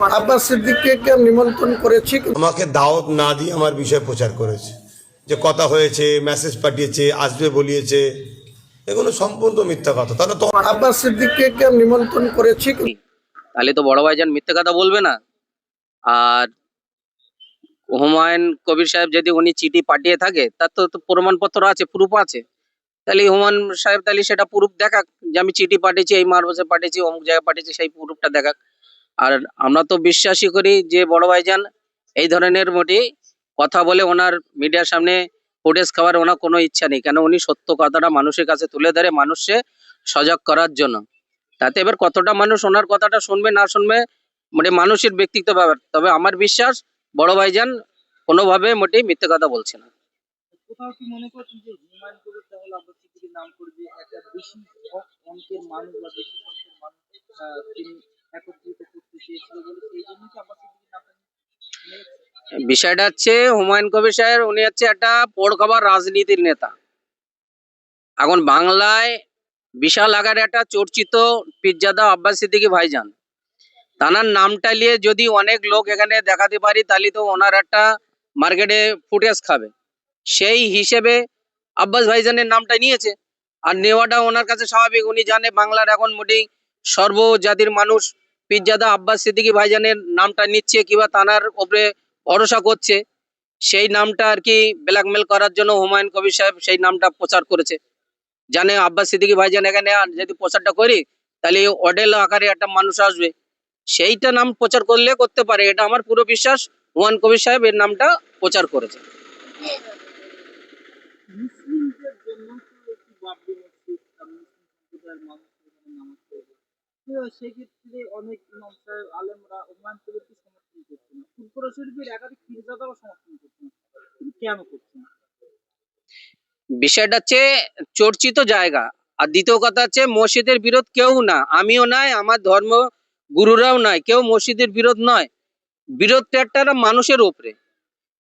আব্বাস সিদ্দিককে নিমন্ত্রণ করেছি। আমাকে দাওয়াত না দিয়ে আমার বিষয় প্রচার করেছে, যে কথা হয়েছে, মেসেজ পাঠিয়েছে, আসবে বলিয়েছে, এগুলো সম্পূর্ণ মিথ্যা কথা। তাহলে তো আব্বাস সিদ্দিককে নিমন্ত্রণ করেছি, তাহলে তো বড় ভাইজান মিথ্যে কথা বলবে না। আর হুমায়ুন কবির সাহেব যদি উনি চিঠি পাঠিয়ে থাকে তার তো প্রমাণপত্র আছে, প্রুফ আছে। তাহলে হুমায়ুন সাহেব তাহলে সেটা প্রুফ দেখাক যে আমি চিঠি পাঠিয়েছি, এই মারফতে পাঠিয়েছি, অমুক জায়গায় পাঠিয়েছি, সেই প্রুফটা দেখাক। আর আমরা তো বিশ্বাসই করি যে বড় ভাইজান এই ধরনের মোটি কথা বলে ওনার মিডিয়ার সামনে ফুটেজ খাওয়ার ওনার কোনো ইচ্ছা নেই। কেন উনি সত্য কথাটা মানুষের কাছে তুলে ধরে মানুষকে সজাগ করার জন্য। তাতে এবার কতটা মানুষ ওনার কথাটা শুনবে না শুনবে মানে মানুষের ব্যক্তিগত ব্যাপার। তবে আমার বিশ্বাস বড় ভাইজান কোনোভাবে মোটেই মিথ্যে কথা বলছে না। কোথাও কি মনে করছেন যে হুমায়ুন কবির তাহলে আব্বাস সিদ্দিকীর নাম করে যে একটা বেশি অঙ্কের মানুষ বা বেশি সংখ্যক মানুষ তিনি একত্রিত করতে চেয়েছিল বলে সেই জন্য কি আব্বাস সিদ্দিকীর নামটা নিয়ে বিষয়টা হচ্ছে হুমায়ুন কবির সাহেব উনি হচ্ছে একটা পোড়খাবার রাজনীতির নেতা। এখন বাংলায় বিশাল আকারে একটা চর্চিত পীরজাদা আব্বাস সিদ্দিকী ভাইজান, তানার নামটা নিয়ে যদি অনেক লোক এখানে দেখাতে পারি তাহলে তো ওনার একটা মার্কেটে ফুটেজ খাবে। সেই হিসেবে আব্বাস ভাইজানের নামটা নিয়েছে। আর নেওয়াটা ওনার কাছে স্বাভাবিক। উনি জানে বাংলার এখন মোটেই সর্বজাতির মানুষ পীরজাদা আব্বাস সিদ্দিকী ভাইজানের নামটা নিচ্ছে কিংবা তানার উপরে ভরসা করছে। সেই নামটা আর কি ব্ল্যাকমেল করার জন্য হুমায়ুন কবির সাহেব সেই নামটা প্রচার করেছে। জানে আব্বাস সিদ্দিকী ভাইজান এখানে যদি প্রচারটা করি তাহলে অডেল আকারে একটা মানুষ আসবে, সেইটা নাম প্রচার করলে করতে পারে। এটা আমার পুরো বিশ্বাস হুমায়ুন কবির সাহেব এর নামটা প্রচার করেছে। মুসলিমদের জন্য তো একটি বাবরি মসজিদ মুসলিম সম্প্রদায়ের মানুষ এখানে নামাজ পড়বে, তো সেক্ষেত্রে অনেক ইমাম সাহেব আলেমরা হুমায়ুন কবিরকে সমর্থন করছে না, ফুরফুরা শরীফের একাধিক পীরজাদাও সমর্থন করছে না, কিন্তু কেন করছে না? বিষয়টা হচ্ছে চর্চিত জায়গা। আর দ্বিতীয় কথা হচ্ছে মসজিদের বিরোধ কেউ না, আমিও নাই, আমার ধর্ম গুরুরাও নাই, কেউ মসজিদের বিরোধ নয়। বিরোধটা একটা মানুষের উপরে।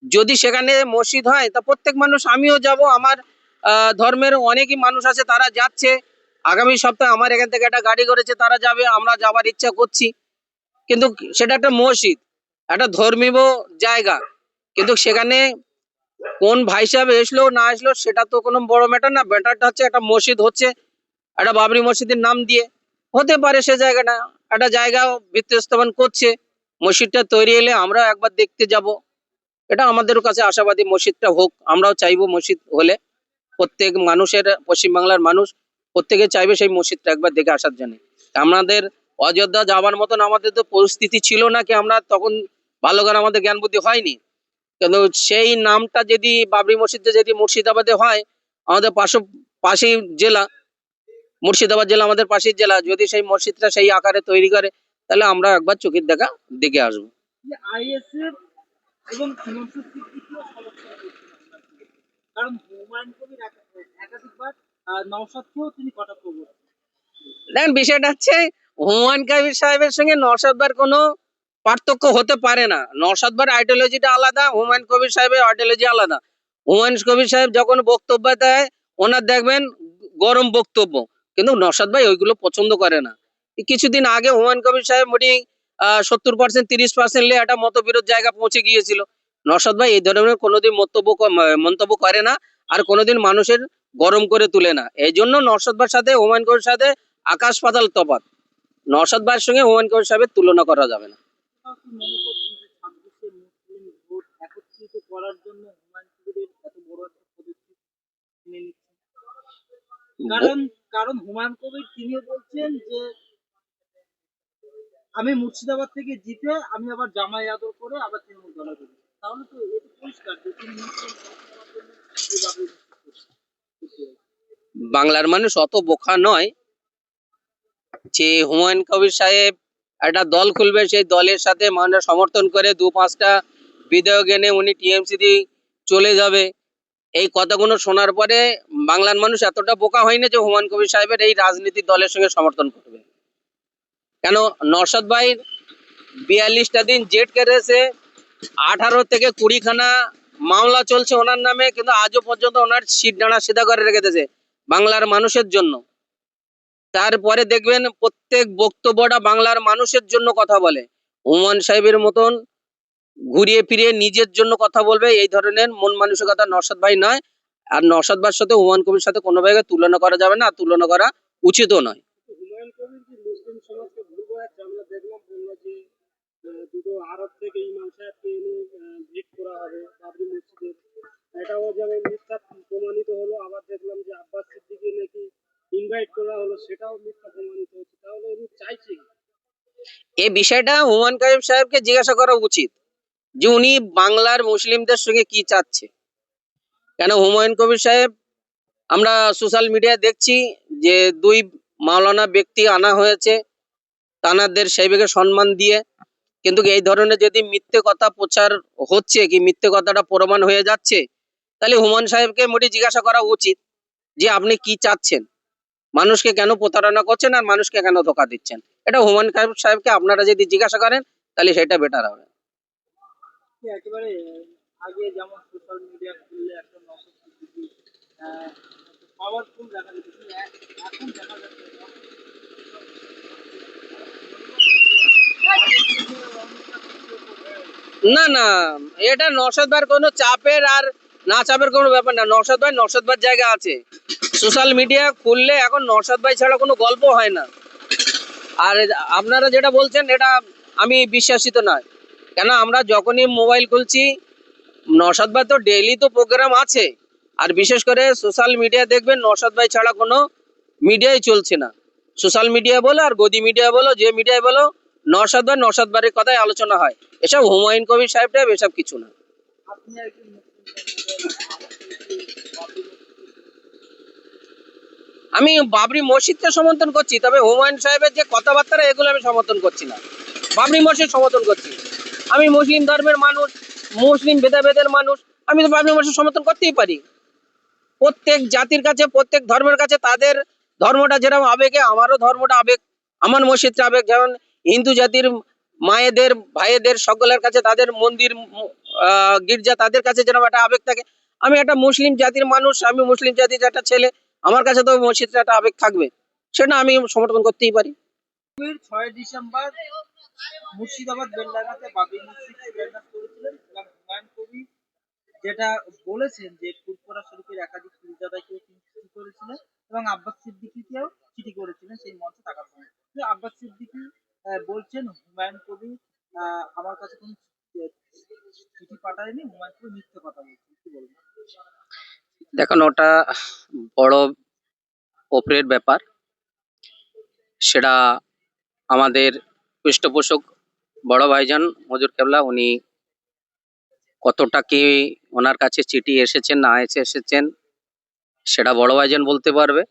যদি সেখানে মসজিদ হয় তা প্রত্যেক মানুষ, আমিও যাব, আমার ধর্মের অনেকই মানুষ আছে তারা যাচ্ছে। আগামী সপ্তাহে আমার এখান থেকে একটা গাড়ি করেছে, তারা যাবে, আমরা যাবার ইচ্ছা করছি। কিন্তু সেটা একটা মসজিদ, একটা ধর্মীয় জায়গা। কিন্তু সেখানে কোন ভাই সাহেব এসলো না আসলো সেটা তো কোনো বড় ম্যাটার না। ব্যাটারটা হচ্ছে একটা মসজিদ হচ্ছে, একটা বাবরি মসজিদের নাম দিয়ে হতে পারে সে জায়গাটা একটা জায়গা ভিত্তি স্থাপন করছে। মসজিদটা তৈরি হলে আমরা একবার দেখতে যাব, এটা আমাদের কাছে আশাবাদী। মসজিদটা হোক, আমরাও চাইবো মসজিদ হলে। প্রত্যেক মানুষের, পশ্চিমবাংলার মানুষ প্রত্যেকে চাইবে সেই মসজিদটা একবার দেখে আসার জন্য। আমাদের অযোধ্যা যাওয়ার মতন আমাদের তো পরিস্থিতি ছিল না, কি আমরা তখন ভালো করে আমাদের জ্ঞান বুদ্ধি হয়নি। কিন্তু সেই নামটা যদি বাবরি মসজিদটা যদি মুর্শিদাবাদে হয়, আমাদের পাশেই জেলা মুর্শিদাবাদ জেলা, আমাদের পাশের জেলা, যদি সেই মসজিদটা সেই আকারে তৈরি করে তাহলে আমরা একবার চোখের দেখা দেখে আসবো। যে আইএসএফ এবং নওশাদ সিদ্দিকীও সমর্থন করছে না হুমায়ুন কবিরকে। কারণ হুমায়ুন কবির একাধিকবার নওশাদকেও তিনি কটাক্ষ করছেন। দেখেন বিষয়টা হচ্ছে হুমায়ুন কবির সাহেবের সঙ্গে নওশাদ ভাইয়ের কোনো পার্থক্য হতে পারে না। নওশাদ ভাইয়ের আইডিওলজিটা আলাদা, হুমায়ুন কবির সাহেবের আইডিওলজি আলাদা। হুমায়ুন কবির সাহেব যখন বক্তব্য দেয় ওনার দেখবেন গরম বক্তব্য, কিন্তু নওশাদ ভাই ওইগুলো পছন্দ করে না। এই কিছুদিন আগে হুমায়ুন কবির সাহেব মোটি 70% 30% একটা মতবিরোধ জায়গা পৌঁছে গিয়েছিল। নওশাদ ভাই এই ধরনের কোনোদিন মন্তব্য করে না, আর কোনোদিন মানুষের গরম করে তুলে না। এই জন্য নওশাদ ভাইয়ের সাথে হুমায়ুন কবির সাথে আকাশ পাতাল তফাৎ। নওশাদ ভাইয়ের সঙ্গে হুমায়ুন কবির সাহেবের তুলনা করা যাবে না। কোথাও কি মনে করছেন যে 26শে মুসলিম ভোট একত্রিত করার জন্য হুমায়ুন কবিরের এত বড় একটা পদক্ষেপ নিয়ে নিচ্ছেন? কারণ কারণ হুমায়ুন কবির তিনিও বলছেন যে আমি মুর্শিদাবাদ থেকে জিতে আমি আবার জামাই আদর করে আবার তৃণমূল দলে যাবো। তাহলে তো এটা পরিষ্কার যে তিনি মুসলিম ভোট নেওয়ার জন্য এইভাবে করতে। বাংলার মানুষ অত বোকা নয় যে হুমায়ুন কবির সাহেব একটা দল খুলবে, সেই দলের সাথে মানুষ সমর্থন করে 2-5টা বিধায়ক এনে উনি টিএমসি দিয়ে চলে যাবে। এই কথাগুলো শোনার পরে বাংলার মানুষ এতটা বোকা হয় না যে হুমায়ুন কবির সাহেবের এই রাজনীতির দলের সঙ্গে সমর্থন করবে। কেন নওশাদ ভাই 42টা দিন জেট কেটেছে, 18 থেকে 20 খানা মামলা চলছে ওনার নামে, কিন্তু আজও পর্যন্ত ওনার সিট ডানা সিধা করে রেখে দিয়েছে বাংলার মানুষের জন্য। তারপরে দেখবেন প্রত্যেক বক্তব্যটা বাংলার মানুষের জন্য কথা বলে। হুমায়ুন সাহেবের মতন ঘুরিয়ে ফিরিয়ে নিজের জন্য কথা বলবে এই ধরনের মন মানসিকতা নওশাদ ভাই নয়। আর নওশাদ ভাইয়ের সাথে হুমায়ুন কবির সাথে কোনোভাবে তুলনা করা যাবে না, আর তুলনা করা উচিতও নয়। হুমায়ুন কবির কি মুসলিম সমাজকে ভুল বোঝাচ্ছে? আমরা দেখলাম বললো যে দুটো আরব থেকে ইমাম সাহেবকে এনে ভিট করা হবে বাবরি মসজিদের, এটাও যেমন মিথ্যা প্রমাণিত হলো। আবার দেখলাম যে আব্বাস সিদ্দিকী নাকি ইনভাইট করা হলো, সেটাও মিথ্যা প্রমাণিত হচ্ছে। তাহলে উনি চাইছে কি? এই বিষয়টা হুমায়ুন কবির সাহেবকে জিজ্ঞাসা করা উচিত যে উনি বাংলার মুসলিমদের সঙ্গে কি চাচ্ছে। কেন হুমায়ুন কবির সাহেব, আমরা সোশ্যাল মিডিয়ায় দেখছি যে দুই মাওলানা ব্যক্তি আনা হয়েছে তানাদের সেইভাবে সম্মান দিয়ে, কিন্তু এই ধরনের যদি মিথ্যে কথা প্রচার হচ্ছে কি মিথ্যে কথাটা প্রমাণ হয়ে যাচ্ছে, তাহলে হুমায়ুন সাহেবকে মোটে জিজ্ঞাসা করা উচিত যে আপনি কি চাচ্ছেন, মানুষকে কেন প্রতারণা করছেন আর মানুষকে কেন ধোকা দিচ্ছেন। এটা হুমায়ুন সাহেবকে আপনারা যদি জিজ্ঞাসা করেন তাহলে সেটা বেটার হবে। কি একেবারে আগে যেমন সোশ্যাল মিডিয়া খুললে একটা নকল সিদ্দিকী পাওয়ারফুল দেখা যেত, কিন্তু এখন দেখা যাচ্ছে না না, এটা নওশাদ ভাইয়ের কোনো চাপের আর না চাপের কোনো ব্যাপার না। নওশাদ ভাইয়ের জায়গা আছে। সোশ্যাল মিডিয়া খুললে এখন নওশাদ ভাই ছাড়া কোনো গল্প হয় না। আর আপনারা যেটা বলছেন এটা আমি বিশ্বাসিত নয়। কেন আমরা যখনই মোবাইল খুলছি নওশাদ ভাই তো ডেইলি তো প্রোগ্রাম আছে। আর বিশেষ করে সোশ্যাল মিডিয়া দেখবেন নওশাদ ভাই ছাড়া কোনো মিডিয়াই চলছে না। সোশ্যাল মিডিয়া বলো আর গদি মিডিয়া বলো, যে মিডিয়ায় বলো, নওশাদ ভাইয়ের কথাই আলোচনা হয়। এসব হুমায়ুন কবির সাহেব টাইপ এসব কিছু না। আপনি একজন মুসলিম সম্প্রদায়ের আমি বাবরি মসজিদকে সমর্থন করছি, তবে হুমায়ুন সাহেবের যে কথাবার্তা এগুলো আমি সমর্থন করছি না। বাবরি মসজিদ সমর্থন করছি। আমি মুসলিম ধর্মের মানুষ, মুসলিম ভেদাভেদের মানুষ, আমি তো বাবরি মসজিদ সমর্থন করতেই পারি। প্রত্যেক জাতির কাছে, প্রত্যেক ধর্মের কাছে তাদের ধর্মটা যেরকম আবেগে, আমারও ধর্মটা আবেগ, আমার মসজিদটা আবেগ। যেমন হিন্দু জাতির মায়েদের ভাইয়েদের সকলের কাছে তাদের মন্দির, গির্জা, তাদের কাছে যেরকম একটা আবেগ থাকে, আমি একটা মুসলিম জাতির মানুষ, আমি মুসলিম জাতির একটা ছেলে, আমার কাছে তো মসজিদটা একটা আবেগ থাকবে, সেটা আমি সমর্থন করতেই পারি। 6 ডিসেম্বর মুর্শিদাবাদ বেলডাঙ্গাতে বাবরি মসজিদ শিলান্যাস করেছিলেন এবং হুমায়ুন কবির যেটা বলেছেন যে ফুরফুরা শরীফের একাধিক পীরজাদাকেও তিনি চিঠি করেছিলেন এবং আব্বাস সিদ্দিকীকেও চিঠি করেছিলেন সেই মঞ্চে থাকার সময়। কিন্তু আব্বাস সিদ্দিকী বলছেন হুমায়ুন কবির আমার কাছে কোনো চিঠি পাঠায়নি, হুমায়ুন কবির মিথ্যে কথা বলছেন। কি বলবেন? দেখুন, ওটা বড় ওপরের ব্যাপার, সেটা আমাদের পৃষ্ঠপোষক বড় ভাইজান মজুর কেবলা উনি কতটা কি ওনার কাছে চিঠি এসেছেন না এসেছেন সেটা বড় ভাইজান বলতে পারবে।